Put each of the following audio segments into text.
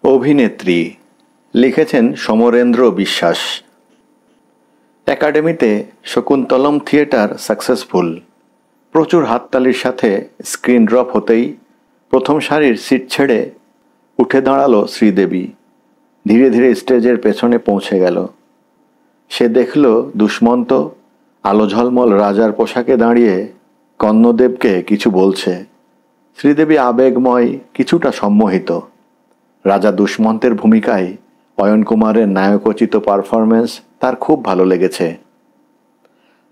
অভিনেত্রী লিখেছেন সমরেন্দ্র বিশ্বাস। একাডেমিতে শকুন্তলম থিয়েটার সাকসেসফুল। প্রচুর হাততালির সাথে স্ক্রিন ড্রপ হতেই প্রথম সারির সিট ছেড়ে উঠে দাঁড়ালো শ্রীদেবী। ধীরে ধীরে স্টেজের পেছনে পৌঁছে গেল। সে দেখল দুষ্মন্ত আলো ঝলমল রাজার পোশাকে দাঁড়িয়ে কর্ণদেবকে কিছু বলছে। শ্রীদেবী আবেগময়, কিছুটা সম্মোহিত। রাজা দুষ্মন্তের ভূমিকায় অয়ন কুমারের নায়কোচিত পারফরমেন্স তার খুব ভালো লেগেছে।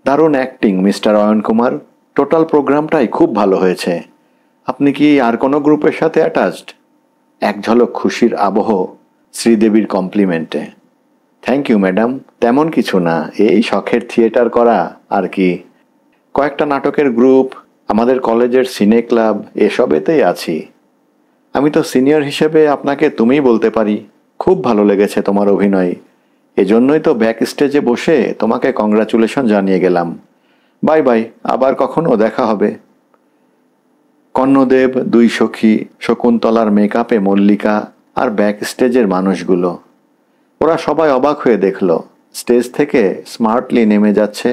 দারুণ acting mister Ayan Kumar. Total প্রোগ্রামটাই খুব ভালো হয়েছে। আপনি কি আর কোনো গ্রুপের সাথে অ্যাটাচড? এক ঝলক খুশির আবহ শ্রীদেবীর কমপ্লিমেন্টে। থ্যাংক ইউ ম্যাডাম, তেমন কিছু না, এই শখের থিয়েটার করা আর কি। কয়েকটা নাটকের গ্রুপ, আমাদের কলেজের সিনে ক্লাব, এসবেতেই আছি। আমি তো সিনিয়র হিসেবে আপনাকে তুমিই বলতে পারি। খুব ভালো লেগেছে তোমার অভিনয়। এজন্যই তো ব্যাক স্টেজে বসে তোমাকে কংগ্রাচুলেশন জানিয়ে গেলাম। বাই বাই, আবার কখনো দেখা হবে। কর্ণদেব, দুই সখী, শকুন্তলার মেকআপে মল্লিকা আর ব্যাক স্টেজের মানুষগুলো, ওরা সবাই অবাক হয়ে দেখল স্টেজ থেকে স্মার্টলি নেমে যাচ্ছে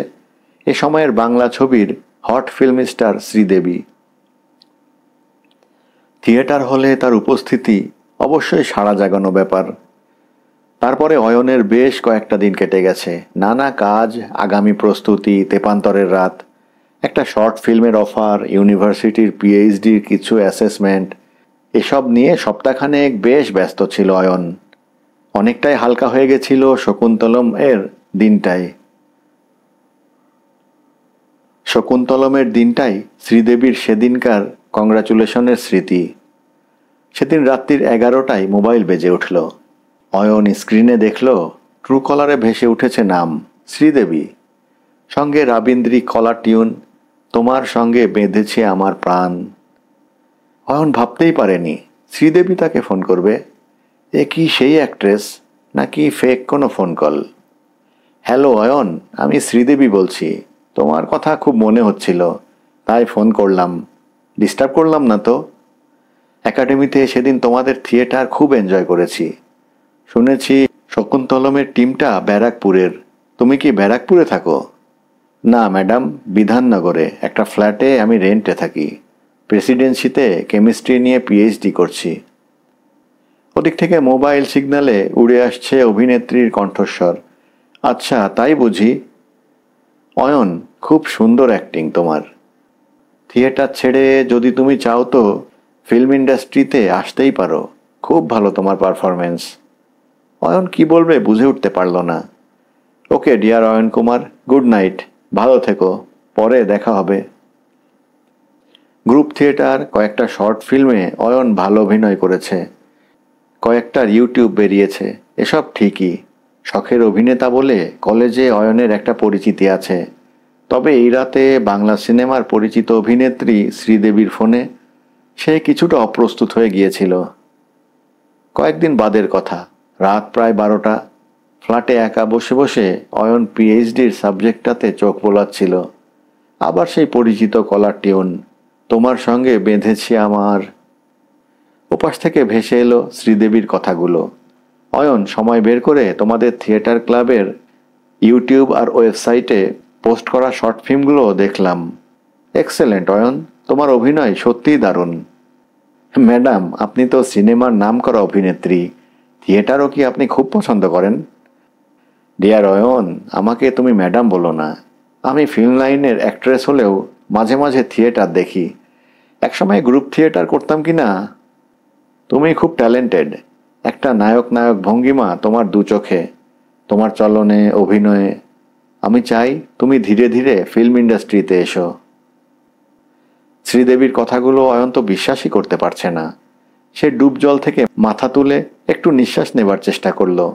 এ সময়ের বাংলা ছবির hot film star Sridevi. Theatre হলে তার উপস্থিতি অবশ্যই সাড়া জাগানো ব্যাপার। তারপরে অয়নের বেশ কয়েকটা দিন কেটে গেছে। নানা কাজ, আগামী প্রস্তুতি, তেপান্তরের রাত, একটা শর্ট ফিল্মের অফার, ইউনিভার্সিটির পিএইচডির কিছু অ্যাসেসমেন্ট, এসব নিয়ে সপ্তাহখানেক বেশ ব্যস্ত ছিল অয়ন। অনেকটাই হালকা হয়ে গেছিল শকুন্তলম এর দিনটাই। শকুন্তলমের দিনটাই শ্রীদেবীর সেদিনকার কংগ্রাচুলেশনের স্মৃতি। সেদিন রাত্রির 11টায় মোবাইল বেজে উঠল। অয়ন স্ক্রিনে দেখল ট্রু কলারে ভেসে উঠেছে নাম শ্রীদেবী, সঙ্গে রাবীন্দ্রিক কলার টিউন, তোমার সঙ্গে বেঁধেছে আমার প্রাণ। অয়ন ভাবতেই পারেনি শ্রীদেবী তাকে ফোন করবে। এ কি সেই অ্যাক্ট্রেস নাকি ফেক কোনো ফোন কল? হ্যালো অয়ন, আমি শ্রীদেবী বলছি। তোমার কথা খুব মনে হচ্ছিল, তাই ফোন করলাম। ডিস্টার্ব করলাম না তো? একাডেমিতে সেদিন তোমাদের থিয়েটার খুব এনজয় করেছি। শুনেছি শকুন্তলমের টিমটা ব্যারাকপুরের। তুমি কি ব্যারাকপুরে থাকো? না ম্যাডাম, বিধাননগরে একটা ফ্ল্যাটে আমি রেন্টে থাকি। প্রেসিডেন্সিতে কেমিস্ট্রি নিয়ে পিএইচডি করছি। ওদিক থেকে মোবাইল সিগন্যালে উড়ে আসছে অভিনেত্রীর কণ্ঠস্বর। আচ্ছা, তাই বুঝি। অয়ন, খুব সুন্দর অ্যাক্টিং তোমার। থিয়েটার ছেড়ে যদি তুমি চাও তো ফিল্ম ইন্ডাস্ট্রিতে আসতেই পারো। খুব ভালো তোমার পারফরমেন্স। অয়ন কি বলবে বুঝে উঠতে পারল না। Okay dear Ayan Kumar, good night, ভালো থেকো, পরে দেখা হবে। গ্রুপ থিয়েটার, কয়েকটা শর্ট ফিল্মে অয়ন ভালো অভিনয় করেছে। কয়েকটার ইউটিউব বেরিয়েছে, এসব ঠিকই। শখের অভিনেতা বলে কলেজে অয়নের একটা পরিচিতি আছে। তবে এই রাতে বাংলা সিনেমার পরিচিত অভিনেত্রী শ্রীদেবীর ফোনে সে কিছুটা অপ্রস্তুত হয়ে গিয়েছিল। কয়েকদিন বাদের কথা, রাত প্রায় 12টা। ফ্ল্যাটে একা বসে বসে অয়ন পিএইচডির সাবজেক্টটাতে চোখ বোলাচ্ছিল। আবার সেই পরিচিত কলার টিউন, তোমার সঙ্গে বেঁধেছি আমার। ওপাশ থেকে ভেসে এলো শ্রীদেবীর কথাগুলো। অয়ন, সময় বের করে তোমাদের থিয়েটার ক্লাবের ইউটিউব আর ওয়েবসাইটে পোস্ট করা শর্ট ফিল্মগুলো দেখলাম। এক্সেলেন্ট অয়ন, তোমার অভিনয় সত্যিই দারুণ। ম্যাডাম, আপনি তো সিনেমার নামকরা অভিনেত্রী, থিয়েটারও কি আপনি খুব পছন্দ করেন? ডিয়ার অয়ন, আমাকে তুমি ম্যাডাম বলো না। আমি ফিল্ম লাইনের অ্যাক্ট্রেস হলেও মাঝে মাঝে থিয়েটার দেখি। একসময় গ্রুপ থিয়েটার করতাম কি না। তুমি খুব ট্যালেন্টেড। একটা নায়ক নায়ক ভঙ্গিমা তোমার দু চোখে, তোমার চলনে, অভিনয়ে। আমি চাই তুমি ধীরে ধীরে ফিল্ম ইন্ডাস্ট্রিতে এসো। শ্রীদেবীর কথাগুলো অয়ন তো বিশ্বাসই করতে পারছে না। সে ডুব জল থেকে মাথা তুলে একটু নিঃশ্বাস নেবার চেষ্টা করলো।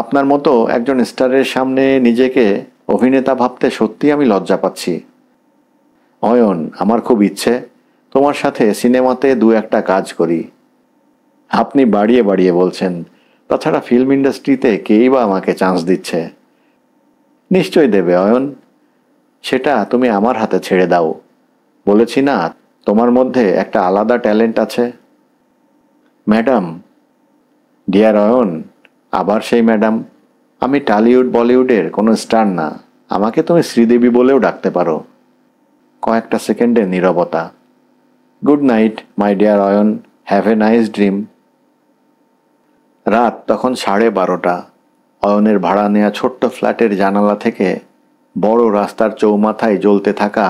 আপনার মতো একজন স্টারের সামনে নিজেকে অভিনেতা ভাবতে সত্যি আমি লজ্জা পাচ্ছি। অয়ন, আমার খুব ইচ্ছে তোমার সাথে সিনেমাতে দু একটা কাজ করি। আপনি বাড়িয়ে বাড়িয়ে বলছেন। তাছাড়া ফিল্ম ইন্ডাস্ট্রিতে কেই বা আমাকে চান্স দিচ্ছে? নিশ্চয় দেবে অয়ন, সেটা তুমি আমার হাতে ছেড়ে দাও। বলেছি না, তোমার মধ্যে একটা আলাদা ট্যালেন্ট আছে। ম্যাডাম, ডিয়ার অয়ন, আবার সেই ম্যাডাম। আমি টালিউড বলিউডের কোনো স্টার না, আমাকে তুমি শ্রীদেবী বলেও ডাকতে পারো। কয়েকটা সেকেন্ডের নীরবতা। Good night my dear Ayan, have a nice dream. রাত তখন 12:30। অয়নের ভাড়া নেওয়া ছোট্ট ফ্ল্যাটের জানালা থেকে বড় রাস্তার চৌমাথায় জ্বলতে থাকা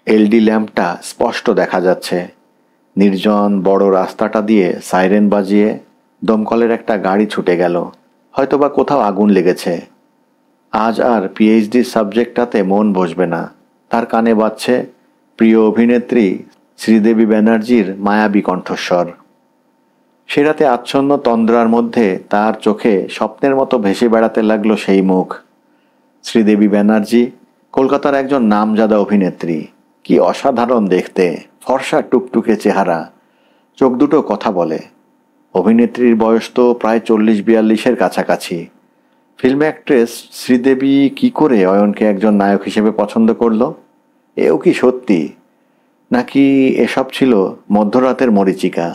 এলডি ল্যাম্পটা স্পষ্ট দেখা যাচ্ছে। নির্জন বড় রাস্তাটা দিয়ে সাইরেন বাজিয়ে দমকলের একটা গাড়ি ছুটে গেল। হয়তোবা কোথাও আগুন লেগেছে। আজ আর পিএইচডি সাবজেক্টটাতে মন বসবে না। তার কানে বাজছে প্রিয় অভিনেত্রী শ্রীদেবী ব্যানার্জির মায়াবী কণ্ঠস্বর। সে রাতে আচ্ছন্ন তন্দ্রার মধ্যে তার চোখে স্বপ্নের মতো ভেসে বেড়াতে লাগলো সেই মুখ। শ্রীদেবী ব্যানার্জি কলকাতার একজন নামজাদা অভিনেত্রী। কি অসাধারণ দেখতে, ফর্সা টুকটুকে চেহারা, চোখ দুটো কথা বলে। অভিনেত্রীর বয়স তো প্রায় 40-42-এর কাছাকাছি। ফিল্ম অ্যাক্ট্রেস শ্রীদেবী কি করে অয়নকে একজন নায়ক হিসেবে পছন্দ করলো? এও কি সত্যি, নাকি এসব ছিল মধ্যরাতের মরীচিকা?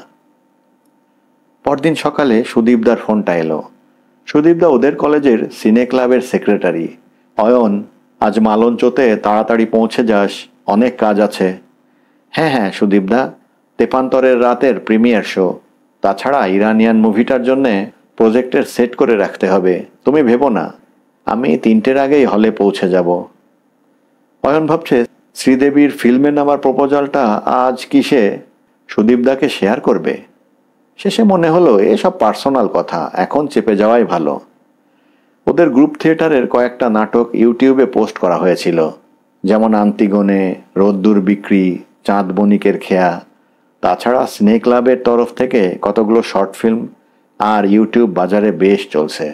পরদিন সকালে সুদীপদার ফোনটা এলো। সুদীপদা ওদের কলেজের সিনে ক্লাবের সেক্রেটারি। অয়ন, আজ মালঞ্চতে তাড়াতাড়ি পৌঁছে যাস, অনেক কাজ আছে। হ্যাঁ হ্যাঁ সুদীপদা, তেপান্তরের রাতের প্রিমিয়ার শো, তাছাড়া ইরানিয়ান মুভিটার জন্যে প্রজেক্টের সেট করে রাখতে হবে। তুমি ভেবো না, আমি 3টের আগেই হলে পৌঁছে যাব। অয়ন ভাবছে শ্রীদেবীর ফিল্মে নামার প্রপোজালটা আজ কি সে সুদীপদাকে শেয়ার করবে? শেষে মনে হলো এসব পার্সোনাল কথা, এখন চেপে যাওয়াই ভালো। ওদের গ্রুপ থিয়েটারের কয়েকটা নাটক ইউটিউবে পোস্ট করা হয়েছিল, যেমন আন্তিগনে, রোদ্দুর বিক্রি, চাঁদ বণিকের খেয়া। তাছাড়া স্নে ক্লাবের তরফ থেকে কতগুলো শর্ট ফিল্ম আর ইউটিউব বাজারে বেশ চলছে,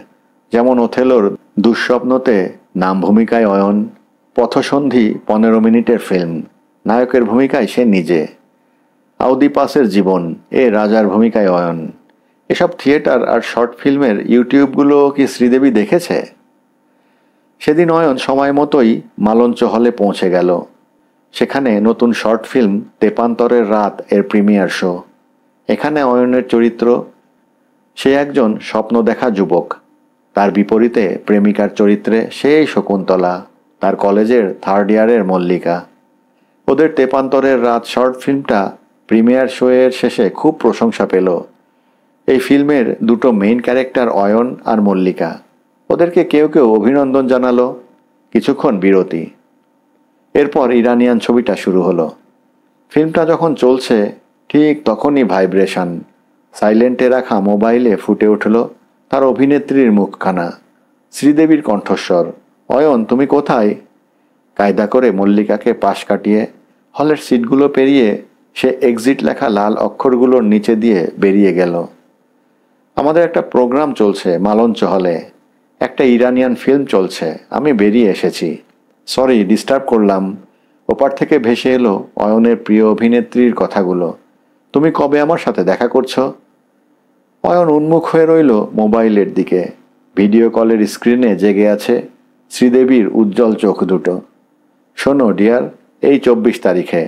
যেমন ওথেলোর দুঃস্বপ্নতে নাম ভূমিকায় অয়ন, পথসন্ধি 15 মিনিটের ফিল্ম, নায়কের ভূমিকায় সে নিজে, আউদিপাসের জীবন এ রাজার ভূমিকায় অয়ন। এসব থিয়েটার আর শর্ট ফিল্মের ইউটিউবগুলো কি শ্রীদেবী দেখেছে? সেদিন অয়ন সময় মতোই মালঞ্চ হলে পৌঁছে গেল। সেখানে নতুন শর্ট ফিল্ম তেপান্তরের রাত এর প্রিমিয়ার শো। এখানে অয়নের চরিত্র, সে একজন স্বপ্ন দেখা যুবক। তার বিপরীতে প্রেমিকার চরিত্রে সেই শকুন্তলা, তার কলেজের 3rd ইয়ারের মল্লিকা। ওদের তেপান্তরের রাত শর্ট ফিল্মটা প্রিমিয়ার শো এর শেষে খুব প্রশংসা পেল। এই ফিল্মের দুটো মেইন ক্যারেক্টার অয়ন আর মল্লিকা। ওদেরকে কেউ কেউ অভিনন্দন জানালো। কিছুক্ষণ বিরতি, এরপর ইরানিয়ান ছবিটা শুরু হলো। ফিল্মটা যখন চলছে ঠিক তখনই ভাইব্রেশন। সাইলেন্টে রাখা মোবাইলে ফুটে উঠল তার অভিনেত্রীর মুখখানা, শ্রীদেবীর কণ্ঠস্বর। অয়ন, তুমি কোথায়? কায়দা করে মল্লিকাকে পাশ কাটিয়ে হলের সিটগুলো পেরিয়ে সে এক্সিট লেখা লাল অক্ষরগুলোর নিচে দিয়ে বেরিয়ে গেল। আমাদের একটা প্রোগ্রাম চলছে মালঞ্চ হলে, একটা ইরানিয়ান ফিল্ম চলছে, আমি বেরিয়ে এসেছি, সরি ডিস্টার্ব করলাম। ওপার থেকে ভেসে এলো অয়নের প্রিয় অভিনেত্রীর কথাগুলো। তুমি কবে আমার সাথে দেখা করছো? অয়ন উন্মুখ হয়ে রইল মোবাইলের দিকে। ভিডিও কলের স্ক্রিনে জেগে আছে শ্রীদেবীর উজ্জ্বল চোখ দুটো। শোনো ডিয়ার, এই 24 তারিখে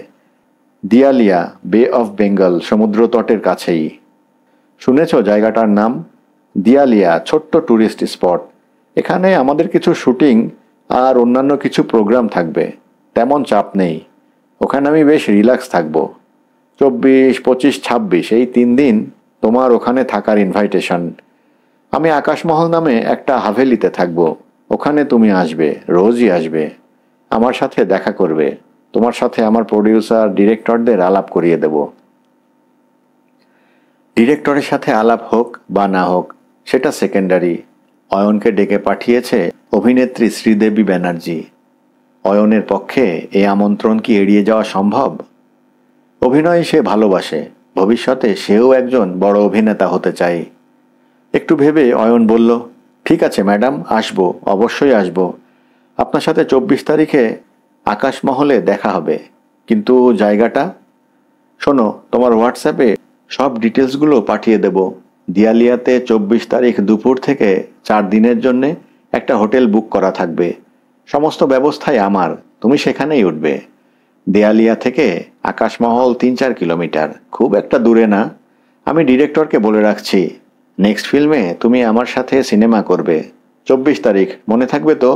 দিয়ালিয়া, বে অফ বেঙ্গল সমুদ্র তটের কাছেই। শুনেছ জায়গাটার নাম? দিয়ালিয়া ছোট্ট ট্যুরিস্ট স্পট। এখানে আমাদের কিছু শুটিং আর অন্যান্য কিছু প্রোগ্রাম থাকবে, তেমন চাপ নেই। ওখানে আমি বেশ রিল্যাক্স থাকবো। 24, 25, 26 এই 3 দিন তোমার ওখানে থাকার ইনভাইটেশন। আমি আকাশমহল নামে একটা হাভেলিতে থাকবো, ওখানে তুমি আসবে, রোজই আসবে, আমার সাথে দেখা করবে। তোমার সাথে আমার প্রডিউসার ডিরেক্টরদের আলাপ করিয়ে দেব। ডিরেক্টরের সাথে আলাপ হোক বা না হোক সেটা সেকেন্ডারি। অয়নকে ডেকে পাঠিয়েছে অভিনেত্রী শ্রীদেবী ব্যানার্জি। অয়নের পক্ষে এই আমন্ত্রণ কি এড়িয়ে যাওয়া সম্ভব? অভিনয় সে ভালোবাসে, ভবিষ্যতে সেও একজন বড় অভিনেতা হতে চায়। একটু ভেবে অয়ন বলল, ঠিক আছে ম্যাডাম, আসবো, অবশ্যই আসবো। আপনার সাথে 24 তারিখে আকাশমহলে দেখা হবে, কিন্তু জায়গাটা? শোনো, তোমার হোয়াটসঅ্যাপে সব ডিটেলসগুলো পাঠিয়ে দেব। দিয়ালিয়াতে 24 তারিখ দুপুর থেকে 4 দিনের জন্যে একটা হোটেল বুক করা থাকবে। সমস্ত ব্যবস্থাই আমার, তুমি সেখানেই উঠবে। দেয়ালিয়া থেকে আকাশমহল 3-4 কিলোমিটার, খুব একটা দূরে না। আমি ডিরেক্টরকে বলে রাখছি, নেক্সট ফিল্মে তুমি আমার সাথে সিনেমা করবে, 24 তারিখ, মনে থাকবে তো?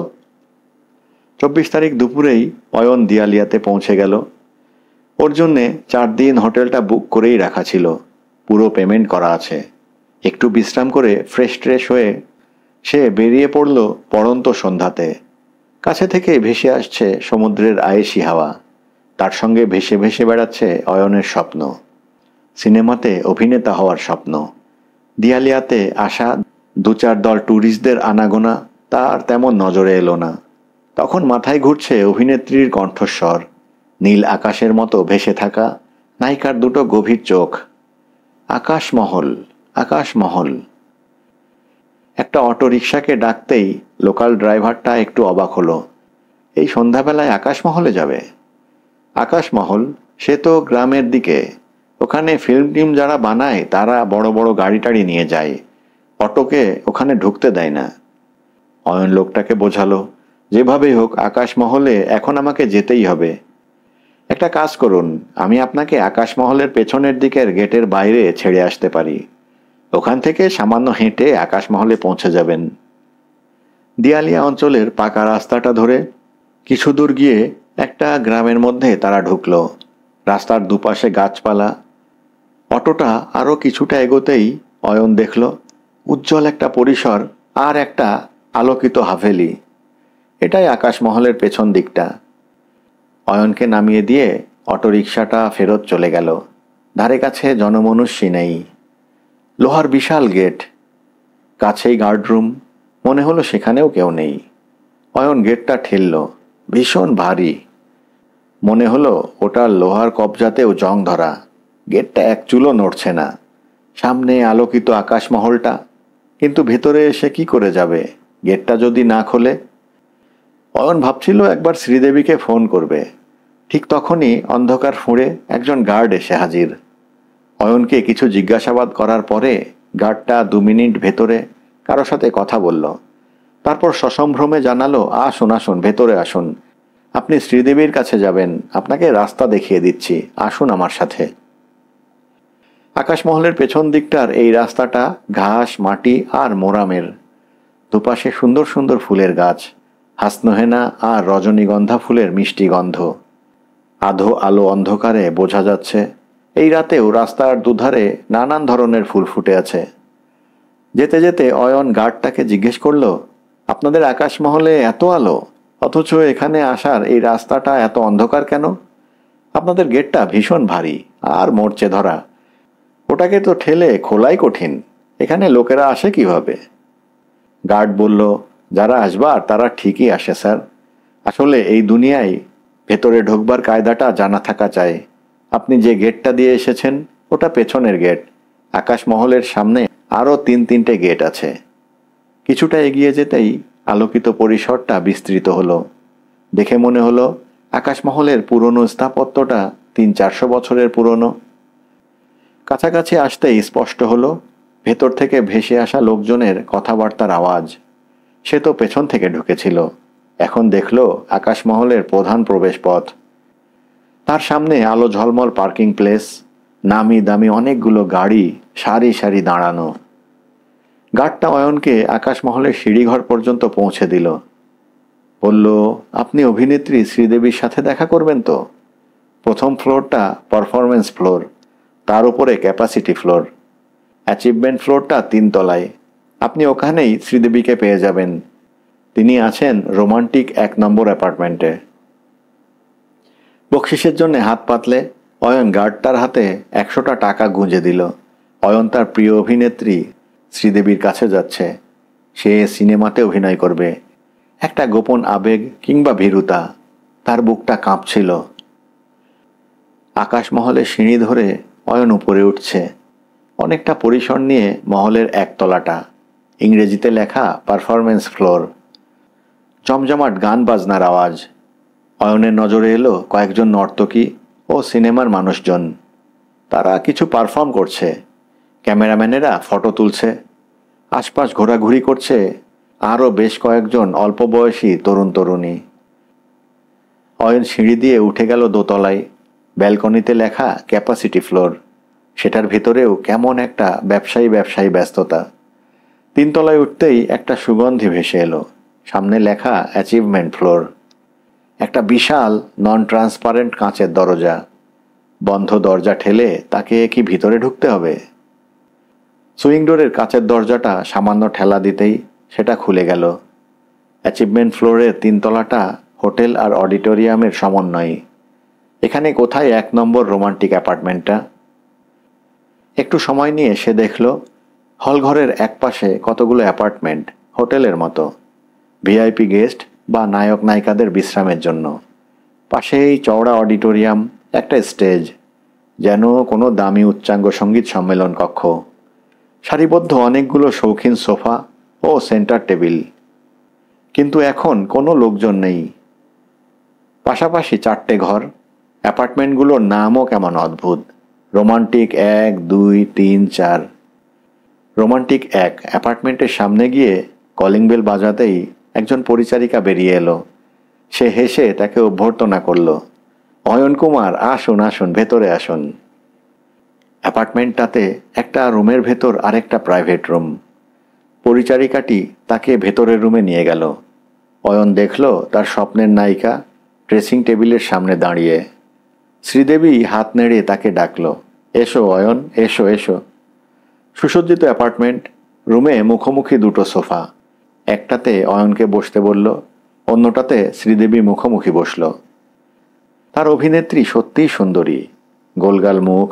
24 তারিখ দুপুরেই অয়ন দিয়ালিয়াতে পৌঁছে গেল। ওর জন্যে 4 দিন হোটেলটা বুক করেই রাখা ছিল, পুরো পেমেন্ট করা আছে। একটু বিশ্রাম করে ফ্রেশ ট্রেশ হয়ে সে বেরিয়ে পড়ল পড়ন্ত সন্ধ্যাতে। কাছে থেকে ভেসে আসছে সমুদ্রের আয়েশি হাওয়া, তার সঙ্গে ভেসে ভেসে বেড়াচ্ছে অয়নের স্বপ্ন, সিনেমাতে অভিনেতা হওয়ার স্বপ্ন। দিয়ালিয়াতে আসা 2-4 দল ট্যুরিস্টদের আনাগোনা তার তেমন নজরে এলো না। তখন মাথায় ঘুরছে অভিনেত্রীর কণ্ঠস্বর, নীল আকাশের মতো ভেসে থাকা নায়িকার দুটো গভীর চোখ। আকাশমহল, আকাশমহল। একটা অটোরিকশাকে ডাকতেই লোকাল ড্রাইভারটা একটু অবাক হলো। এই সন্ধ্যাবেলায় আকাশমহলে যাবে? আকাশমহল? সে তো গ্রামের দিকে। ওখানে ফিল্ম টিম যারা বানায় তারা বড় বড় গাড়ি টাড়ি নিয়ে যায়, অটোকে ওখানে ঢুকতে দেয় না। অয়ন লোকটাকে বোঝালো, যেভাবেই হোক আকাশমহলে এখন আমাকে যেতেই হবে। একটা কাজ করুন, আমি আপনাকে আকাশমহলের পেছনের দিকের গেটের বাইরে ছেড়ে আসতে পারি, ওখান থেকে সামান্য হেঁটে আকাশমহলে পৌঁছে যাবেন। দিয়ালিয়া অঞ্চলের পাকা রাস্তাটা ধরে কিছু দূর গিয়ে একটা গ্রামের মধ্যে তারা ঢুকলো। রাস্তার দুপাশে গাছপালা। অটোটা আরও কিছুটা এগোতেই অয়ন দেখল উজ্জ্বল একটা পরিসর আর একটা আলোকিত হাভেলি। এটাই আকাশমহলের পেছন দিকটা। অয়নকে নামিয়ে দিয়ে অটোরিকশাটা ফেরত চলে গেল। ধারে কাছে জনমনুষ্যী নেই। লোহার বিশাল গেট, কাছেই গার্ডরুম, মনে হলো সেখানেও কেউ নেই। অয়ন গেটটা ঠেলল, ভীষণ ভারী। মনে হলো ওটার লোহার কবজাতেও জং ধরা। গেটটা এক চুলও নড়ছে না। সামনে আলোকিত আকাশমহলটা, কিন্তু ভেতরে এসে কি করে যাবে? গেটটা যদি না খোলে? অয়ন ভাবছিল একবার শ্রীদেবীকে ফোন করবে। ঠিক তখনই অন্ধকার ফুঁড়ে একজন গার্ড এসে হাজির। অয়নকে কিছু জিজ্ঞাসাবাদ করার পরে গার্ডটা 2 মিনিট ভেতরে কারো সাথে কথা বলল। তারপর সসম্ভ্রমে জানালো, আসুন আসুন, ভেতরে আসুন, আপনি শ্রীদেবীর কাছে যাবেন, আপনাকে রাস্তা দেখিয়ে দিচ্ছি, আসুন আমার সাথে। আকাশমহলের পেছন দিকটার এই রাস্তাটা ঘাস, মাটি আর মোরামের। দুপাশে সুন্দর সুন্দর ফুলের গাছ, হাসনোহেনা আর রজনীগন্ধা ফুলের মিষ্টি গন্ধ। আধো আলো অন্ধকারে বোঝা যাচ্ছে এই রাতেও রাস্তার দুধারে নানান ধরনের ফুল ফুটে আছে। যেতে যেতে অয়ন গার্ডটাকে জিজ্ঞেস করল, আপনাদের আকাশমহলে এত আলো, অথচ এখানে আসার এই রাস্তাটা এত অন্ধকার কেন? আপনাদের গেটটা ভীষণ ভারী আর মরচে ধরা, ওটাকে তো ঠেলে খোলাই কঠিন, এখানে লোকেরা আসে কিভাবে? গার্ড বলল, যারা আসবার তারা ঠিকই আসে স্যার। আসলে এই দুনিয়ায় ভেতরে ঢোকবার কায়দাটা জানা থাকা চাই। আপনি যে গেটটা দিয়ে এসেছেন ওটা পেছনের গেট। আকাশমহলের সামনে আরও 3-3টে গেট আছে। কিছুটা এগিয়ে যেতেই আলোকিত পরিসরটা বিস্তৃত হলো। দেখে মনে হলো আকাশমহলের পুরনো স্থাপত্যটা 300-400 বছরের পুরনো। কাছাকাছি আসতেই স্পষ্ট হলো ভেতর থেকে ভেসে আসা লোকজনের কথাবার্তার আওয়াজ। সে তো পেছন থেকে ঢুকেছিল, এখন দেখলো আকাশমহলের প্রধান প্রবেশপথ। তার সামনে আলো ঝলমল পার্কিং প্লেস, নামি দামি অনেকগুলো গাড়ি সারি সারি দাঁড়ানো। গার্ডটা অয়নকে আকাশমহলের সিঁড়িঘর পর্যন্ত পৌঁছে দিল। বলল, আপনি অভিনেত্রী শ্রীদেবীর সাথে দেখা করবেন তো? প্রথম ফ্লোরটা পারফরমেন্স ফ্লোর, তার উপরে ক্যাপাসিটি ফ্লোর। অ্যাচিভমেন্ট ফ্লোরটা 3 তলায়। আপনি ওখানেই শ্রীদেবীকে পেয়ে যাবেন। তিনি আছেন রোমান্টিক 1 নম্বর অ্যাপার্টমেন্টে। বকশিসের জন্য হাত পাতলে অয়ন গার্ডটার হাতে 100টা টাকা গুঁজে দিল। অয়ন তার প্রিয় অভিনেত্রী শ্রীদেবীর কাছে যাচ্ছে। সে সিনেমাতে অভিনয় করবে। একটা গোপন আবেগ কিংবা ভীরুতা, তার বুকটা কাঁপছিল। আকাশমহলের সিঁড়ি ধরে অয়ন উপরে উঠছে। অনেকটা পরিসর নিয়ে মহলের 1 তলাটা, ইংরেজিতে লেখা পারফরমেন্স ফ্লোর। জমজমাট গান বাজনার আওয়াজ। অয়নের নজরে এলো কয়েকজন নর্তকী ও সিনেমার মানুষজন। তারা কিছু পারফর্ম করছে। ক্যামেরাম্যানেরা ফটো তুলছে। আশপাশ ঘোরাঘুরি করছে আরও বেশ কয়েকজন অল্প বয়সী তরুণ তরুণী। অয়ন সিঁড়ি দিয়ে উঠে গেল 2 তলায়। ব্যালকনিতে লেখা ক্যাপাসিটি ফ্লোর। সেটার ভেতরেও কেমন একটা ব্যবসায়ী ব্যস্ততা। 3 তলায় উঠতেই একটা সুগন্ধি ভেসে এলো। সামনে লেখা অ্যাচিভমেন্ট ফ্লোর। একটা বিশাল নন ট্রান্সপারেন্ট কাঁচের দরজা। বন্ধ দরজা ঠেলে তাকে কি ভিতরে ঢুকতে হবে? সুইং ডোরের কাঁচের দরজাটা সামান্য ঠেলা দিতেই সেটা খুলে গেল। অ্যাচিভমেন্ট ফ্লোরের 3 তলাটা হোটেল আর অডিটোরিয়ামের সমন্বয়। এখানে কোথায় 1 নম্বর রোমান্টিক অ্যাপার্টমেন্টটা? একটু সময় নিয়ে সে দেখল হলঘরের একপাশে কতগুলো অ্যাপার্টমেন্ট, হোটেলের মতো, ভিআইপি গেস্ট বা নায়ক নায়িকাদের বিশ্রামের জন্য। পাশেই চওড়া অডিটোরিয়াম, একটা স্টেজ, যেন কোনো দামি উচ্চাঙ্গ সঙ্গীত সম্মেলন কক্ষ। সারিবদ্ধ অনেকগুলো শৌখিন সোফা ও সেন্টার টেবিল। কিন্তু এখন কোনো লোকজন নেই। পাশাপাশি 4টে ঘর। অ্যাপার্টমেন্টগুলোর নামও কেমন অদ্ভুত। রোমান্টিক 1, 2, 3, 4। রোমান্টিক 1 অ্যাপার্টমেন্টের সামনে গিয়ে কলিং বেল বাজাতেই একজন পরিচারিকা বেরিয়ে এলো। সে হেসে তাকে অভ্যর্থনা করল। অয়ন কুমার, আসুন আসুন, ভেতরে আসুন। অ্যাপার্টমেন্টটাতে একটা রুমের ভেতর আরেকটা প্রাইভেট রুম। পরিচারিকাটি তাকে ভেতরের রুমে নিয়ে গেল। অয়ন দেখল তার স্বপ্নের নায়িকা ড্রেসিং টেবিলের সামনে দাঁড়িয়ে। শ্রীদেবী হাত নেড়ে তাকে ডাকল, এসো অয়ন, এসো এসো। সুসজ্জিত অ্যাপার্টমেন্ট। রুমে মুখোমুখি 2টো সোফা। একটাতে অয়নকে বসতে বলল, অন্যটাতে শ্রীদেবী মুখোমুখি বসল। তার অভিনেত্রী সত্যিই সুন্দরী। গোলগাল মুখ,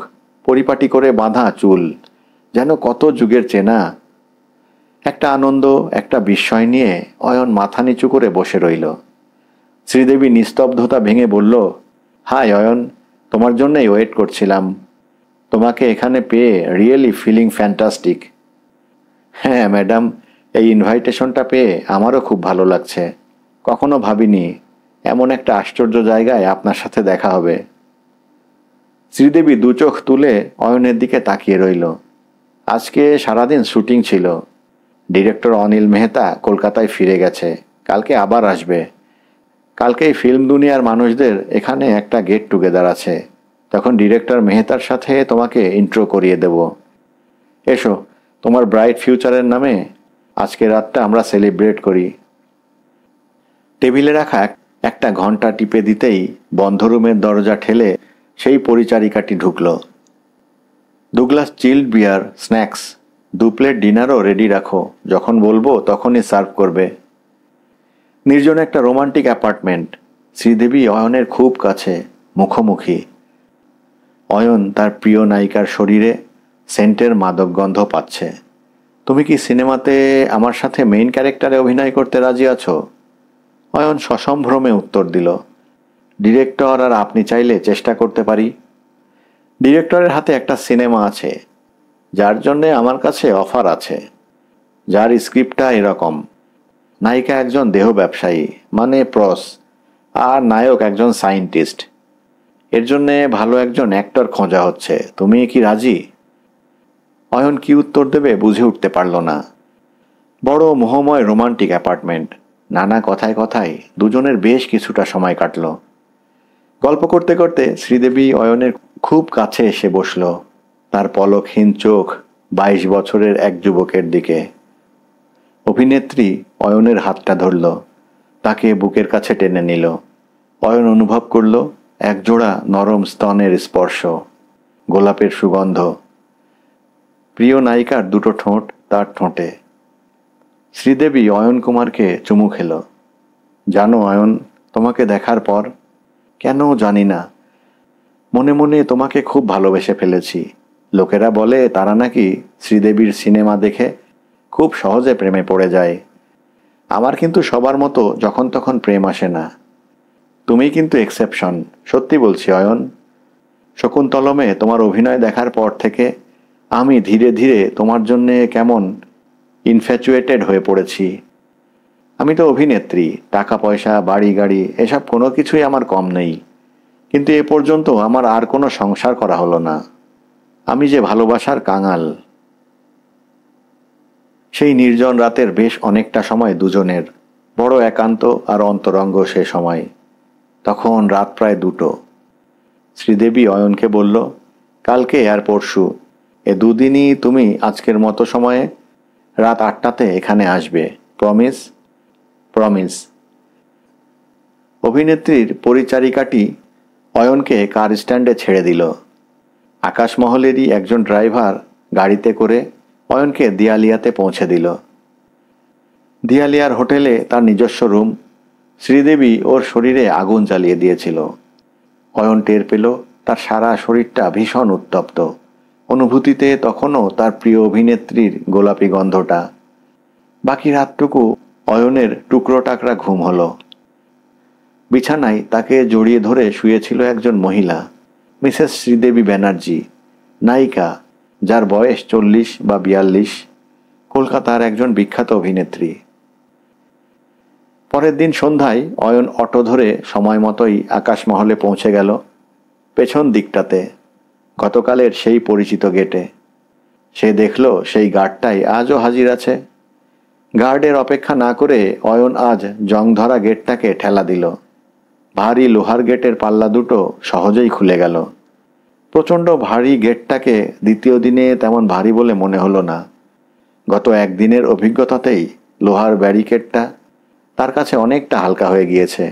পরিপাটি করে বাঁধা চুল, যেন কত যুগের চেনা। একটা আনন্দ, একটা বিস্ময় নিয়ে অয়ন মাথা নিচু করে বসে রইল। শ্রীদেবী নিস্তব্ধতা ভেঙে বলল, হাই অয়ন, তোমার জন্যই ওয়েট করছিলাম। তোমাকে এখানে পেয়ে রিয়েলি ফিলিং ফ্যান্টাস্টিক। হ্যাঁ ম্যাডাম, এই ইনভাইটেশনটা পেয়ে আমারও খুব ভালো লাগছে। কখনো ভাবিনি এমন একটা আশ্চর্য জায়গায় আপনার সাথে দেখা হবে। শ্রীদেবী 2 চোখ তুলে অয়নের দিকে তাকিয়ে রইল। আজকে সারাদিন শুটিং ছিল। ডিরেক্টর অনিল মেহতা কলকাতায় ফিরে গেছে, কালকে আবার আসবে। কালকেই ফিল্ম দুনিয়ার মানুষদের এখানে একটা গেট টুগেদার আছে। তখন ডিরেক্টর মেহতার সাথে তোমাকে ইন্ট্রো করিয়ে দেব। এসো, তোমার ব্রাইট ফিউচারের নামে আজকে রাতটা আমরা সেলিব্রেট করি। টেবিলে রাখা একটা ঘন্টা টিপে দিতেই বন্ধ রুমের দরজা ঠেলে সেই পরিচারিকাটি ঢুকল। 2 গ্লাস চিল্ড বিয়ার, স্ন্যাক্স, 2 প্লেট ডিনারও রেডি রাখো, যখন বলবো তখনই সার্ভ করবে। নির্জন একটা রোমান্টিক অ্যাপার্টমেন্ট। শ্রীদেবী অয়নের খুব কাছে, মুখোমুখি। অয়ন তার প্রিয় নায়িকার শরীরে সেন্টের মাদক গন্ধ পাচ্ছে। তুমি কি সিনেমাতে আমার সাথে মেইন ক্যারেক্টারে অভিনয় করতে রাজি আছো? অয়ন সসম্ভ্রমে উত্তর দিল, ডিরেক্টর আর আপনি চাইলে চেষ্টা করতে পারি। ডিরেক্টরের হাতে একটা সিনেমা আছে, যার জন্যে আমার কাছে অফার আছে, যার স্ক্রিপ্টটা এরকম। নায়িকা একজন দেহ ব্যবসায়ী, মানে প্রস, আর নায়ক একজন সায়েন্টিস্ট। এর জন্যে ভালো একজন অ্যাক্টর খোঁজা হচ্ছে। তুমি কি রাজি? অয়ন কি উত্তর দেবে বুঝে উঠতে পারল না। বড় মোহময় রোমান্টিক অ্যাপার্টমেন্ট। নানা কথায় কথায় দুজনের বেশ কিছুটা সময় কাটল। গল্প করতে করতে শ্রীদেবী অয়নের খুব কাছে এসে বসল। তার পলকহীন চোখ 22 বছরের এক যুবকের দিকে। অভিনেত্রী অয়নের হাতটা ধরল, তাকে বুকের কাছে টেনে নিল। অয়ন অনুভব করল একজোড়া নরম স্তনের স্পর্শ, গোলাপের সুগন্ধ। প্রিয় নায়িকার 2টো ঠোঁট তার ঠোঁটে। শ্রীদেবী অয়ন কুমারকে চুমু খেল। জানো অয়ন, তোমাকে দেখার পর, কেন জানি না, মনে মনে তোমাকে খুব ভালোবেসে ফেলেছি। লোকেরা বলে তারা নাকি শ্রীদেবীর সিনেমা দেখে খুব সহজে প্রেমে পড়ে যায়। আমার কিন্তু সবার মতো যখন তখন প্রেম আসে না। তুমি কিন্তু এক্সেপশন, সত্যি বলছি অয়ন। শকুন্তলমে তোমার অভিনয় দেখার পর থেকে আমি ধীরে ধীরে তোমার জন্যে কেমন ইনফ্যাচুয়েটেড হয়ে পড়েছি। আমি তো অভিনেত্রী, টাকা পয়সা, বাড়ি গাড়ি এসব কোনো কিছুই আমার কম নেই, কিন্তু এ পর্যন্ত আমার আর কোনো সংসার করা হলো না। আমি যে ভালোবাসার কাঙাল। সেই নির্জন রাতের বেশ অনেকটা সময় দুজনের, বড় একান্ত আর অন্তরঙ্গ সে সময়। তখন রাত প্রায় 2টো। শ্রীদেবী অয়নকে বলল, কালকে আর পরশু এ দুদিনই তুমি আজকের মতো সময়ে রাত 8টাতে এখানে আসবে। প্রমিস? প্রমিস। অভিনেত্রীর পরিচারিকাটি অয়নকে কার স্ট্যান্ডে ছেড়ে দিল। আকাশমহলেরই একজন ড্রাইভার গাড়িতে করে অয়নকে দিয়ালিয়াতে পৌঁছে দিল। দিয়ালিয়ার হোটেলে তার নিজস্ব রুম। শ্রীদেবী ওর শরীরে আগুন জ্বালিয়ে দিয়েছিল। অয়ন টের পেল তার সারা শরীরটা ভীষণ উত্তপ্ত। অনুভূতিতে তখনও তার প্রিয় অভিনেত্রীর গোলাপি গন্ধটা। বাকি রাতটুকু অয়নের টুকরো টাকরা ঘুম হলো। বিছানায় তাকে জড়িয়ে ধরে শুয়েছিল একজন মহিলা, মিসেস শ্রীদেবী ব্যানার্জি, নায়িকা, যার বয়স 40 বা 42, কলকাতার একজন বিখ্যাত অভিনেত্রী। পরের দিন সন্ধ্যায় অয়ন অটো ধরে সময় মতোই আকাশমহলে পৌঁছে গেল। পেছন দিকটাতে, গতকালের সেই পরিচিত গেটে। সে দেখল সেই গার্ডটাই আজও হাজির আছে। গার্ডের অপেক্ষা না করে অয়ন আজ জংধরা গেটটাকে ঠেলা দিল। ভারী লোহার গেটের পাল্লা দুটো সহজেই খুলে গেল। প্রচণ্ড ভারী গেটটাকে দ্বিতীয় দিনে তেমন ভারী বলে মনে হলো না। গত একদিনের অভিজ্ঞতাতেই লোহার ব্যারিকেডটা তার কাছে অনেকটা হালকা হয়ে গিয়েছে।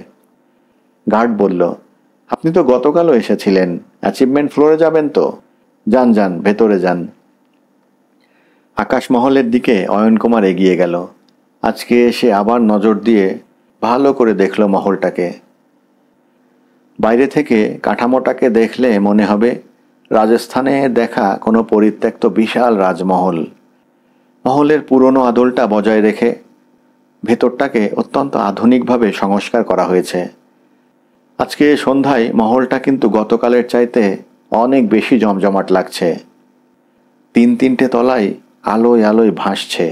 গার্ড বলল, আপনি তো গতকালও এসেছিলেন, অ্যাচিভমেন্ট ফ্লোরে যাবেন তো? যান যান, ভেতরে যান। আকাশমহলের দিকে অয়ন কুমার এগিয়ে গেল। আজকে সে আবার নজর দিয়ে ভালো করে দেখল মহলটাকে। বাইরে থেকে কাঠামোটাকে দেখলে মনে হবে রাজস্থানে দেখা কোনো পরিত্যক্ত বিশাল রাজমহল। মহলের পুরনো আদলটা বজায় রেখে ভেতরটাকে অত্যন্ত আধুনিকভাবে সংস্কার করা হয়েছে। আজকে সন্ধ্যায় মহলটা কিন্তু গতকালের চাইতে অনেক বেশি জমজমাট লাগছে। 3-3টে তলায় আলোয় আলোয় ভাসছে।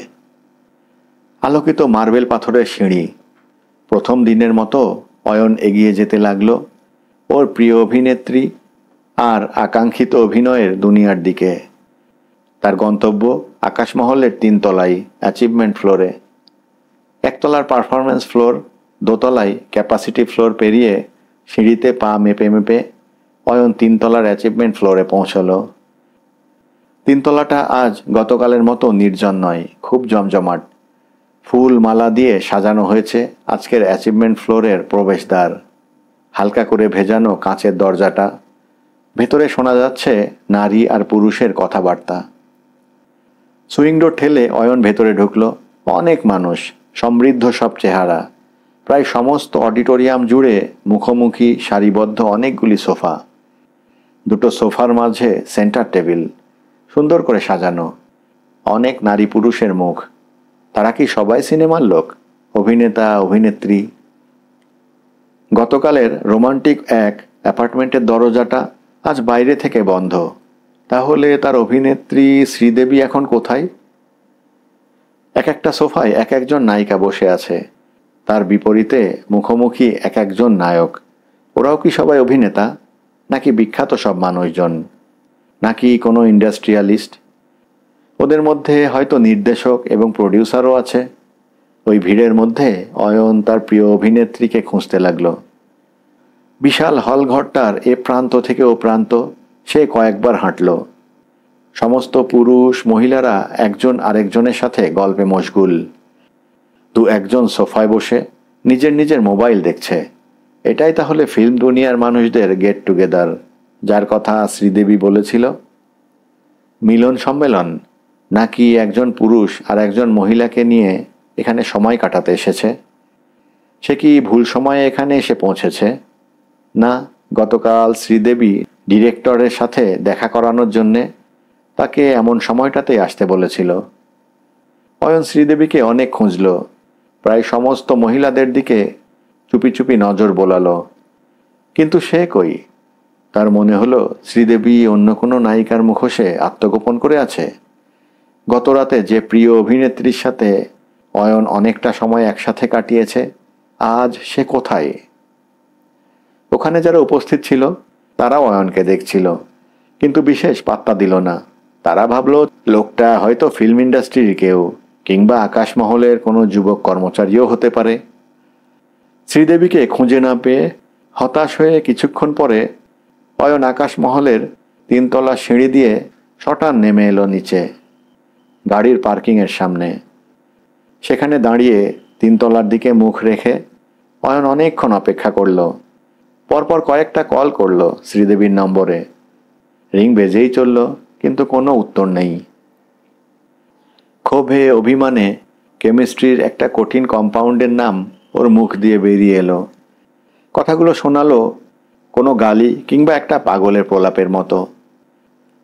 আলোকিত মার্বেল পাথরের সিঁড়ি। প্রথম দিনের মতো অয়ন এগিয়ে যেতে লাগলো ওর প্রিয় অভিনেত্রী আর আকাঙ্ক্ষিত অভিনয়ের দুনিয়ার দিকে। তার গন্তব্য আকাশমহলের 3 তলায়, অ্যাচিভমেন্ট ফ্লোরে। 1 তলার পারফরমেন্স ফ্লোর, 2 তলায় ক্যাপাসিটি ফ্লোর পেরিয়ে সিঁড়িতে পা মেপে মেপে অয়ন 3 তলার অ্যাচিভমেন্ট ফ্লোরে পৌঁছলো। 3 তলাটা আজ গতকালের মতো নির্জন নয়, খুব জমজমাট। ফুল মালা দিয়ে সাজানো হয়েছে আজকের অ্যাচিভমেন্ট ফ্লোরের প্রবেশদ্বার। হালকা করে ভেজানো কাঁচের দরজাটা। ভেতরে শোনা যাচ্ছে নারী আর পুরুষের কথাবার্তা। সুইং ডোর ঠেলে অয়ন ভেতরে ঢুকলো। অনেক মানুষ, সমৃদ্ধ সব চেহারা। প্রায় সমস্ত অডিটোরিয়াম জুড়ে মুখোমুখি সারিবদ্ধ অনেকগুলি সোফা। 2টো সোফার মাঝে সেন্টার টেবিল, সুন্দর করে সাজানো। অনেক নারী পুরুষের মুখ। তারা কি সবাই সিনেমার লোক, অভিনেতা অভিনেত্রী? গতকালের রোমান্টিক এক অ্যাপার্টমেন্টের দরজাটা আজ বাইরে থেকে বন্ধ। তাহলে তার অভিনেত্রী শ্রীদেবী এখন কোথায়? এক একটা সোফায় এক একজন নায়িকা বসে আছে। তার বিপরীতে মুখোমুখি এক একজন নায়ক। ওরাও কি সবাই অভিনেতা, নাকি বিখ্যাত সব মানুষজন, নাকি কোনো ইন্ডাস্ট্রিয়ালিস্ট? ওদের মধ্যে হয়তো নির্দেশক এবং প্রডিউসারও আছে। ওই ভিড়ের মধ্যে অয়ন তার প্রিয় অভিনেত্রীকে খুঁজতে লাগলো। বিশাল হলঘরটার এ প্রান্ত থেকে ও প্রান্ত সে কয়েকবার হাঁটল। সমস্ত পুরুষ মহিলারা একজন আরেকজনের সাথে গল্পে মশগুল। 2-1জন সোফায় বসে নিজের নিজের মোবাইল দেখছে। এটাই তাহলে ফিল্ম দুনিয়ার মানুষদের গেট টুগেদার, যার কথা শ্রীদেবী বলেছিল। মিলন সম্মেলন, নাকি একজন পুরুষ আর একজন মহিলাকে নিয়ে এখানে সময় কাটাতে এসেছে? সে কি ভুল সময়ে এখানে এসে পৌঁছেছে? না, গতকাল শ্রীদেবী ডিরেক্টরের সাথে দেখা করানোর জন্যে তাকে এমন সময়টাতেই আসতে বলেছিল। অয়ন শ্রীদেবীকে অনেক খুঁজল। প্রায় সমস্ত মহিলাদের দিকে চুপি চুপি নজর বোলালো, কিন্তু সে কই? তার মনে হলো শ্রীদেবী অন্য কোনো নায়িকার মুখোশে আত্মগোপন করে আছে। গতরাতে যে প্রিয় অভিনেত্রীর সাথে অয়ন অনেকটা সময় একসাথে কাটিয়েছে, আজ সে কোথায়? ওখানে যারা উপস্থিত ছিল তারাও অয়নকে দেখছিল, কিন্তু বিশেষ পাত্তা দিল না। তারা ভাবল লোকটা হয়তো ফিল্ম ইন্ডাস্ট্রির কেউ, কিংবা আকাশমহলের কোনো যুবক কর্মচারীও হতে পারে। শ্রীদেবীকে খুঁজে না পেয়ে হতাশ হয়ে কিছুক্ষণ পরে অয়ন আকাশমহলের 3 তলা সিঁড়ি দিয়ে সটান নেমে এলো নিচে, গাড়ির পার্কিংয়ের সামনে। সেখানে দাঁড়িয়ে 3 তলার দিকে মুখ রেখে অয়ন অনেকক্ষণ অপেক্ষা করল। পরপর কয়েকটা কল করলো শ্রীদেবীর নম্বরে। রিং বেজেই চলল, কিন্তু কোনো উত্তর নেই। ক্ষোভে অভিমানে কেমিস্ট্রির একটা কঠিন কম্পাউন্ডের নাম ওর মুখ দিয়ে বেরিয়ে এলো। কথাগুলো শোনালো কোনো গালি কিংবা একটা পাগলের প্রলাপের মতো।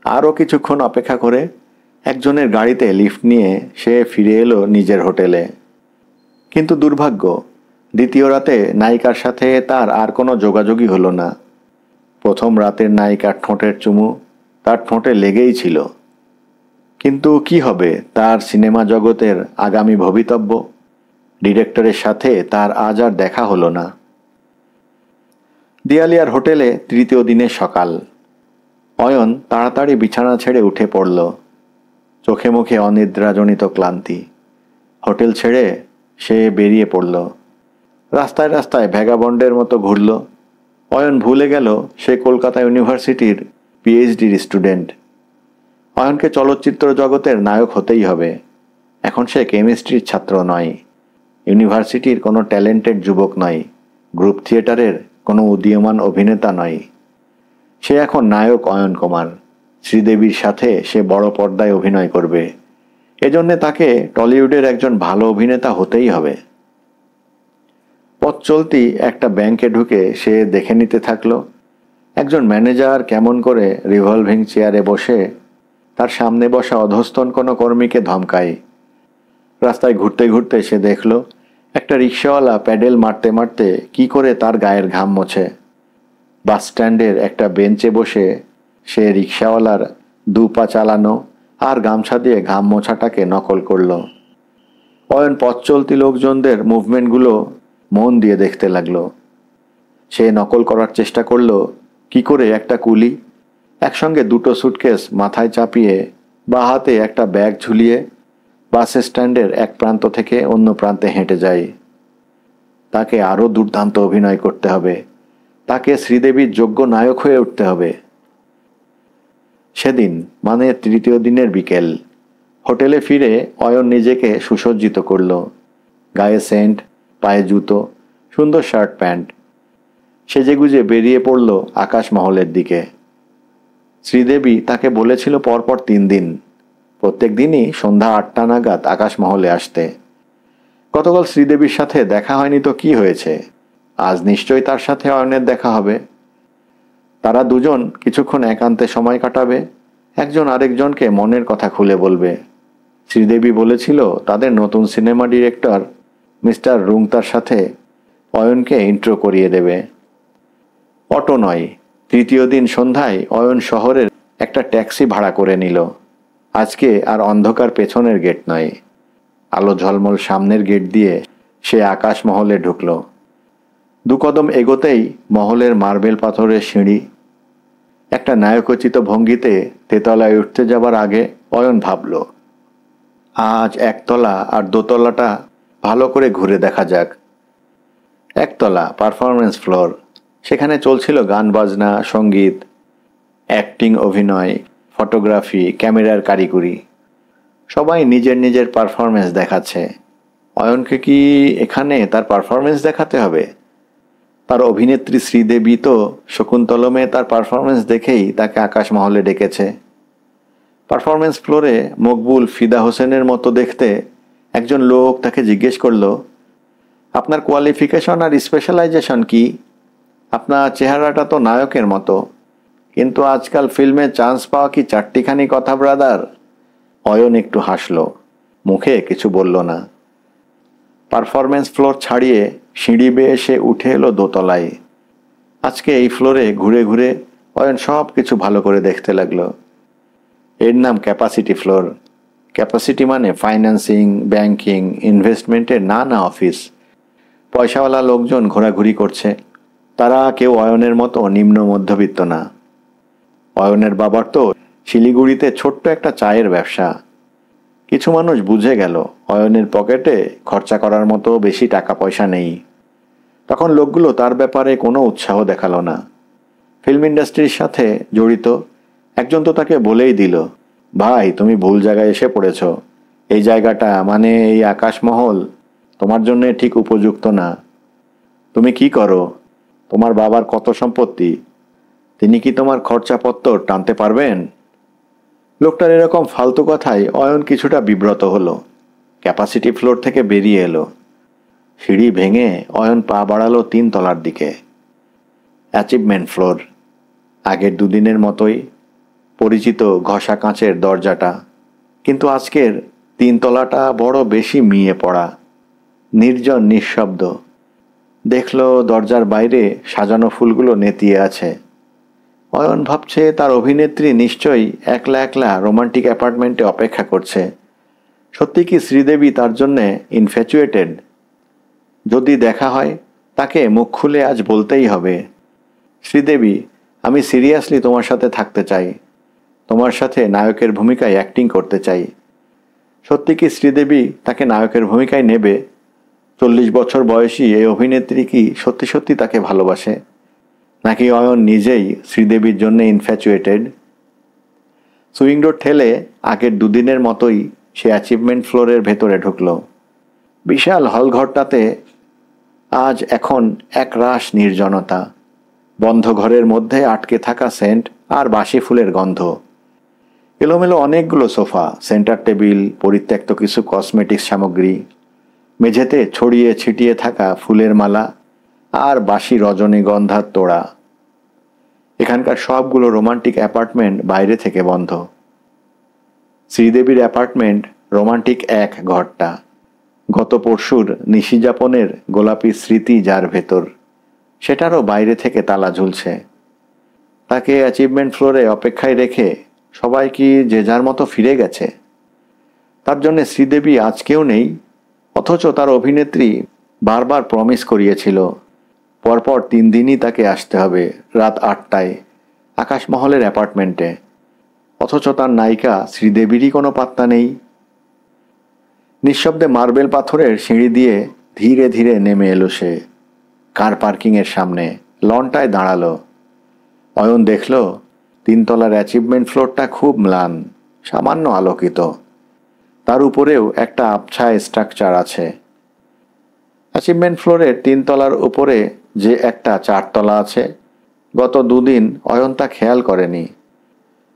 আরও কিছুক্ষণ অপেক্ষা করে একজনের গাড়িতে লিফট নিয়ে সে ফিরে এলো নিজের হোটেলে। কিন্তু দুর্ভাগ্য, দ্বিতীয় রাতে নায়িকার সাথে তার আর কোনো যোগাযোগই হলো না। প্রথম রাতের নায়িকার ঠোঁটের চুমু তার ঠোঁটে লেগেই ছিল। কিন্তু কি হবে তার সিনেমা জগতের আগামী ভবিতব্য? ডিরেক্টরের সাথে তার আজ আর দেখা হলো না। দিয়ালিয়ার হোটেলে তৃতীয় দিনের সকাল। অয়ন তাড়াতাড়ি বিছানা ছেড়ে উঠে পড়ল। চোখে মুখে অনিদ্রাজনিত ক্লান্তি। হোটেল ছেড়ে সে বেরিয়ে পড়ল। রাস্তায় রাস্তায় ভ্যাগাবন্ডের মতো ঘুরল। অয়ন ভুলে গেল সে কলকাতা ইউনিভার্সিটির পিএইচডির স্টুডেন্ট। অয়নকে চলচ্চিত্র জগতের নায়ক হতেই হবে। এখন সে কেমিস্ট্রির ছাত্র নয়, ইউনিভার্সিটির কোনো ট্যালেন্টেড যুবক নয়, গ্রুপ থিয়েটারের কোনো উদীয়মান অভিনেতা নয়। সে এখন নায়ক অয়ন কুমার। শ্রীদেবীর সাথে সে বড় পর্দায় অভিনয় করবে। এজন্যে তাকে টলিউডের একজন ভালো অভিনেতা হতেই হবে। পথ চলতি একটা ব্যাংকে ঢুকে সে দেখে নিতে থাকলো একজন ম্যানেজার কেমন করে রিভলভিং চেয়ারে বসে তার সামনে বসা অধস্তন কোনো কর্মীকে ধমকায়। রাস্তায় ঘুরতে ঘুরতে সে দেখল একটা রিক্সাওয়ালা প্যাডেল মারতে মারতে কি করে তার গায়ের ঘাম মোছে। বাস স্ট্যান্ডের একটা বেঞ্চে বসে সে রিক্সাওয়ালার 2 পা চালানো আর গামছা দিয়ে ঘাম মোছাটাকে নকল করল। অয়ন পথ চলতি লোকজনদের মুভমেন্টগুলো মন দিয়ে দেখতে লাগলো। সে নকল করার চেষ্টা করলো কি করে একটা কুলি একসঙ্গে 2টো সুটকেস মাথায় চাপিয়ে বা হাতে একটা ব্যাগ ঝুলিয়ে বাস স্ট্যান্ডের এক প্রান্ত থেকে অন্য প্রান্তে হেঁটে যায়। তাকে আরও দুর্দান্ত অভিনয় করতে হবে। তাকে শ্রীদেবীর যোগ্য নায়ক হয়ে উঠতে হবে। সেদিন মানে তৃতীয় দিনের বিকেল। হোটেলে ফিরে অয়ন নিজেকে সুসজ্জিত করল। গায়ে সেন্ট, পায়ে জুতো, সুন্দর শার্ট প্যান্ট। সেজেগুজে বেরিয়ে পড়ল আকাশ মহলের দিকে। শ্রীদেবী তাকে বলেছিল পরপর 3 দিন প্রত্যেক দিনই সন্ধ্যা 8টা নাগাদ আকাশ মহলে আসতে। গতকাল শ্রীদেবীর সাথে দেখা হয়নি তো কি হয়েছে, আজ নিশ্চয়ই তার সাথে অয়নের দেখা হবে। তারা দুজন কিছুক্ষণ একান্তে সময় কাটাবে, একজন আরেকজনকে মনের কথা খুলে বলবে। শ্রীদেবী বলেছিল তাদের নতুন সিনেমা ডিরেক্টর মিস্টার রুংতার সাথে অয়নকে ইন্ট্রো করিয়ে দেবে। অটো নয়, তৃতীয় দিন সন্ধ্যায় অয়ন শহরের একটা ট্যাক্সি ভাড়া করে নিল। আজকে আর অন্ধকার পেছনের গেট নয়, আলো ঝলমল সামনের গেট দিয়ে সে আকাশ মহলে ঢুকল। 2 কদম এগোতেই মহলের মার্বেল পাথরের সিঁড়ি। একটা নায়কোচিত ভঙ্গিতে তেতলায় উঠতে যাবার আগে অয়ন ভাবল, আজ 1 তলা আর 2 তলাটা ভালো করে ঘুরে দেখা যাক। 1 তলা পারফরমেন্স ফ্লোর। সেখানে চলছিল গান বাজনা, সঙ্গীত, অ্যাক্টিং, অভিনয়, ফটোগ্রাফি, ক্যামেরার কারিগরি। সবাই নিজের নিজের পারফরমেন্স দেখাচ্ছে। অয়নকে কি এখানে তার পারফরমেন্স দেখাতে হবে? তার অভিনেত্রী শ্রীদেবী তো শকুন্তলমে তার পারফরমেন্স দেখেই তাকে আকাশ মহলে ডেকেছে। পারফরমেন্স ফ্লোরে মকবুল ফিদা হোসেনের মতো দেখতে একজন লোক তাকে জিজ্ঞেস করল, আপনার কোয়ালিফিকেশন আর স্পেশালাইজেশন কি? আপনার চেহারাটা তো নায়কের মতো, কিন্তু আজকাল ফিল্মে চান্স পাওয়া কি চারটিখানি কথা ব্রাদার? অয়ন একটু হাসল, মুখে কিছু বলল না। পারফরমেন্স ফ্লোর ছাড়িয়ে সিঁড়ি বেয়ে সে উঠে এলো 2 তলায়। আজকে এই ফ্লোরে ঘুরে ঘুরে অয়ন সব কিছু ভালো করে দেখতে লাগলো। এর নাম ক্যাপাসিটি ফ্লোর। ক্যাপাসিটি মানে ফাইন্যান্সিং, ব্যাংকিং, ইনভেস্টমেন্টের নানা অফিস। পয়সাওয়ালা লোকজন ঘোরাঘুরি করছে। তারা কেউ অয়নের মতো নিম্ন মধ্যবিত্ত না। অয়নের বাবার তো শিলিগুড়িতে ছোট্ট একটা চায়ের ব্যবসা। কিছু মানুষ বুঝে গেল অয়নের পকেটে খরচা করার মতো বেশি টাকা পয়সা নেই। তখন লোকগুলো তার ব্যাপারে কোনো উৎসাহ দেখালো না। ফিল্ম ইন্ডাস্ট্রির সাথে জড়িত একজন তো তাকে বলেই দিল, ভাই, তুমি ভুল জায়গায় এসে পড়েছ। এই জায়গাটা মানে এই আকাশমহল তোমার জন্য ঠিক উপযুক্ত না। তুমি কি করো? তোমার বাবার কত সম্পত্তি? তিনি কি তোমার খরচাপত্র টানতে পারবেন? লোকটার এরকম ফালতু কথায় অয়ন কিছুটা বিব্রত হলো। ক্যাপাসিটি ফ্লোর থেকে বেরিয়ে এলো। সিঁড়ি ভেঙে অয়ন পা বাড়ালো 3 তলার দিকে। Achievement floor. আগের দুদিনের মতোই পরিচিত ঘষা কাঁচের দরজাটা, কিন্তু আজকের 3 তলাটা বড় বেশি মিয়ে পড়া, নির্জন নিঃশব্দ। দেখলো দরজার বাইরে সাজানো ফুলগুলো নেতিয়ে আছে। অয়ন ভাবছে তার অভিনেত্রী নিশ্চয়ই একলা একলা রোমান্টিক অ্যাপার্টমেন্টে অপেক্ষা করছে। সত্যি কি শ্রীদেবী তার জন্যে ইনফ্যাচুয়েটেড? যদি দেখা হয় তাকে মুখ খুলে আজ বলতেই হবে, শ্রীদেবী, আমি সিরিয়াসলি তোমার সাথে থাকতে চাই, তোমার সাথে নায়কের ভূমিকায় অ্যাক্টিং করতে চাই। সত্যি কি শ্রীদেবী তাকে নায়কের ভূমিকায় নেবে? 40 বছর বয়সী এই অভিনেত্রী কি সত্যি সত্যি তাকে ভালোবাসে, নাকি অয়ন নিজেই শ্রীদেবীর জন্য ইনফ্যাচুয়েটেড? সুইং ডোর ঠেলে আগের দুদিনের মতোই সে অ্যাচিভমেন্ট ফ্লোরের ভেতরে ঢুকলো। বিশাল হলঘরটাতে আজ এখন একরাশ নির্জনতা। বন্ধ ঘরের মধ্যে আটকে থাকা সেন্ট আর বাসি ফুলের গন্ধ। এলোমেলো অনেকগুলো সোফা, সেন্টার টেবিল, পরিত্যক্ত কিছু কসমেটিক্স সামগ্রী, মেঝেতে ছড়িয়ে ছিটিয়ে থাকা ফুলের মালা আর বাসি রজনীগন্ধার তোড়া। এখানকার সবগুলো রোমান্টিক অ্যাপার্টমেন্ট বাইরে থেকে বন্ধ। শ্রীদেবীর অ্যাপার্টমেন্ট রোমান্টিক এক ঘরটা, গত পরশুর নিশিযাপনের গোলাপি স্মৃতি যার ভেতর, সেটারও বাইরে থেকে তালা ঝুলছে। তাকে অ্যাচিভমেন্ট ফ্লোরে অপেক্ষায় রেখে সবাই কি যে যার মতো ফিরে গেছে? তার জন্যে শ্রীদেবী আজকেও নেই, অথচ তার অভিনেত্রী বারবার প্রমিস করিয়েছিল পরপর 3 দিনই তাকে আসতে হবে রাত 8টায় আকাশমহলের অ্যাপার্টমেন্টে। অথচ তার নায়িকা শ্রীদেবীরই কোনো পাত্তা নেই। নিঃশব্দে মার্বেল পাথরের সিঁড়ি দিয়ে ধীরে ধীরে নেমে এলো সে। কার পার্কিংয়ের সামনে লনটায় দাঁড়ালো। অয়ন দেখল 3 তলার অ্যাচিভমেন্ট ফ্লোরটা খুব ম্লান, সামান্য আলোকিত। তার উপরেও একটা আবছায় স্ট্রাকচার আছে। অ্যাচিভমেন্ট ফ্লোরের 3 তলার উপরে যে একটা 4 তলা আছে, গত 2 দিন অয়ন তা খেয়াল করেনি।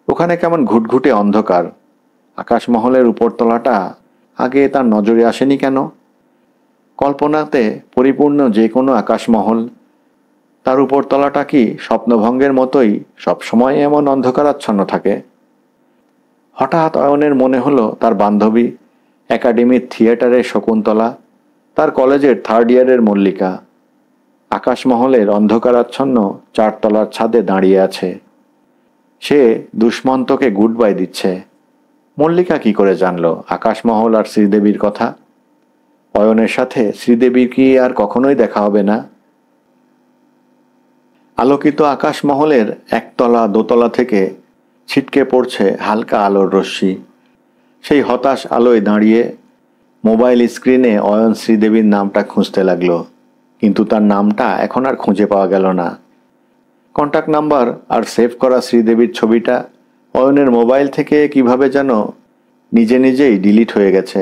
ওখানে কেমন ঘুটঘুটে অন্ধকার। আকাশমহলের উপরতলাটা আগে তার নজরে আসেনি কেন? কল্পনাতে পরিপূর্ণ যে কোনো আকাশমহল, তার উপরতলাটা কি স্বপ্নভঙ্গের মতোই সবসময় এমন অন্ধকারাচ্ছন্ন থাকে? হঠাৎ অয়নের মনে হলো তার বান্ধবী, একাডেমির থিয়েটারের শকুন্তলা, তার কলেজের 3rd ইয়ারের মল্লিকা আকাশমহলের অন্ধকারাচ্ছন্ন 4 তলার ছাদে দাঁড়িয়ে আছে। সে দুষ্মন্তকে গুড বাই দিচ্ছে। মল্লিকা কি করে জানলো আকাশমহল আর শ্রীদেবীর কথা? অয়নের সাথে শ্রীদেবীর কি আর কখনোই দেখা হবে না? আলোকিত আকাশমহলের 1 তলা 2 তলা থেকে ছিটকে পড়ছে হালকা আলোর রশ্মি। সেই হতাশ আলোয় দাঁড়িয়ে মোবাইল স্ক্রিনে অয়ন শ্রীদেবীর নামটা খুঁজতে লাগলো, কিন্তু তার নামটা এখন আর খুঁজে পাওয়া গেল না। কন্ট্যাক্ট নাম্বার আর সেভ করা শ্রীদেবীর ছবিটা অয়নের মোবাইল থেকে কিভাবে যেন নিজে নিজেই ডিলিট হয়ে গেছে।